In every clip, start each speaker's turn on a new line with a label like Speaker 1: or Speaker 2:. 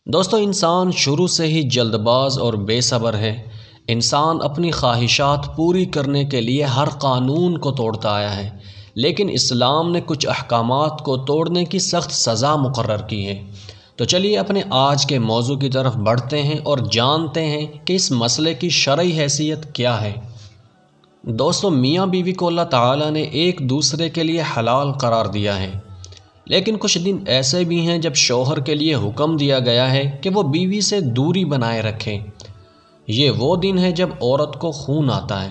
Speaker 1: دوستو انسان شروع سے ہی جلد باز اور بے صبر ہے۔ انسان اپنی خواہشات پوری کرنے کے لیے ہر قانون کو توڑتا آیا ہے، لیکن اسلام نے کچھ احکامات کو توڑنے کی سخت سزا مقرر کی ہے۔ تو چلیے اپنے آج کے موضوع کی طرف بڑھتے ہیں اور جانتے ہیں کہ اس مسئلے کی شرعی حیثیت کیا ہے۔ دوستو میاں بیوی کو اللہ تعالیٰ نے ایک دوسرے کے لیے حلال قرار دیا ہے، لیکن کچھ دن ایسے بھی ہیں جب شوہر کے لیے حکم دیا گیا ہے کہ وہ بیوی سے دوری بنائے رکھے۔ یہ وہ دن ہے جب عورت کو خون آتا ہے۔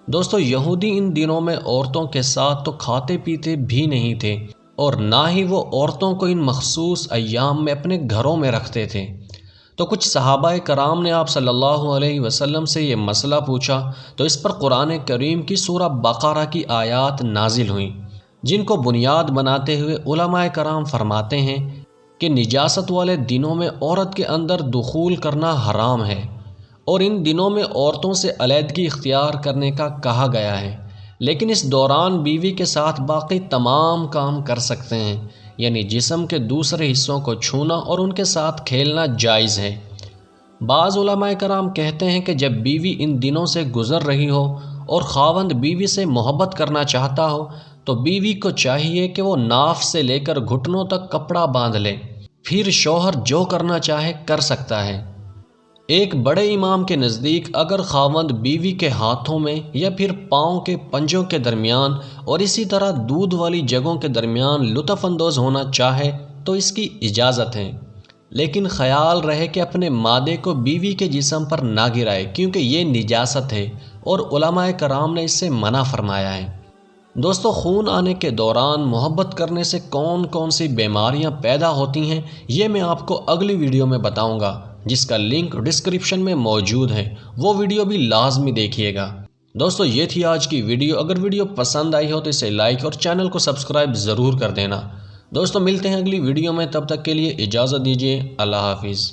Speaker 1: دوستو یہودی ان دنوں میں عورتوں کے ساتھ تو کھاتے پیتے بھی نہیں تھے، اور نہ ہی وہ عورتوں کو ان مخصوص ایام میں اپنے گھروں میں رکھتے تھے۔ تو کچھ صحابہ کرام نے آپ صلی اللہ علیہ وسلم سے یہ مسئلہ پوچھا تو اس پر قرآن کریم کی سورہ بقرہ کی آیات نازل ہوئیں، جن کو بنیاد بناتے ہوئے علماء کرام فرماتے ہیں کہ نجاست والے دنوں میں عورت کے اندر دخول کرنا حرام ہے، اور ان دنوں میں عورتوں سے علیحدگی اختیار کرنے کا کہا گیا ہے، لیکن اس دوران بیوی کے ساتھ باقی تمام کام کر سکتے ہیں، یعنی جسم کے دوسرے حصوں کو چھونا اور ان کے ساتھ کھیلنا جائز ہے۔ بعض علماء کرام کہتے ہیں کہ جب بیوی ان دنوں سے گزر رہی ہو اور خاوند بیوی سے محبت کرنا چاہتا ہو تو بیوی کو چاہیے کہ وہ ناف سے لے کر گھٹنوں تک کپڑا باندھ لے، پھر شوہر جو کرنا چاہے کر سکتا ہے۔ ایک بڑے امام کے نزدیک اگر خاوند بیوی کے ہاتھوں میں یا پھر پاؤں کے پنجوں کے درمیان اور اسی طرح دودھ والی جگہوں کے درمیان لطف اندوز ہونا چاہے تو اس کی اجازت ہے، لیکن خیال رہے کہ اپنے مادے کو بیوی کے جسم پر نہ گرائے، کیونکہ یہ نجاست ہے اور علماء کرام نے اس سے منع فرمایا ہے۔ دوستو خون آنے کے دوران محبت کرنے سے کون کون سی بیماریاں پیدا ہوتی ہیں یہ میں آپ کو اگلی ویڈیو میں بتاؤں گا، جس کا لنک ڈسکرپشن میں موجود ہے، وہ ویڈیو بھی لازمی دیکھیے گا۔ دوستو یہ تھی آج کی ویڈیو۔ اگر ویڈیو پسند آئی ہو تو اسے لائک اور چینل کو سبسکرائب ضرور کر دینا۔ دوستو ملتے ہیں اگلی ویڈیو میں، تب تک کے لیے اجازت دیجیے۔ اللہ حافظ۔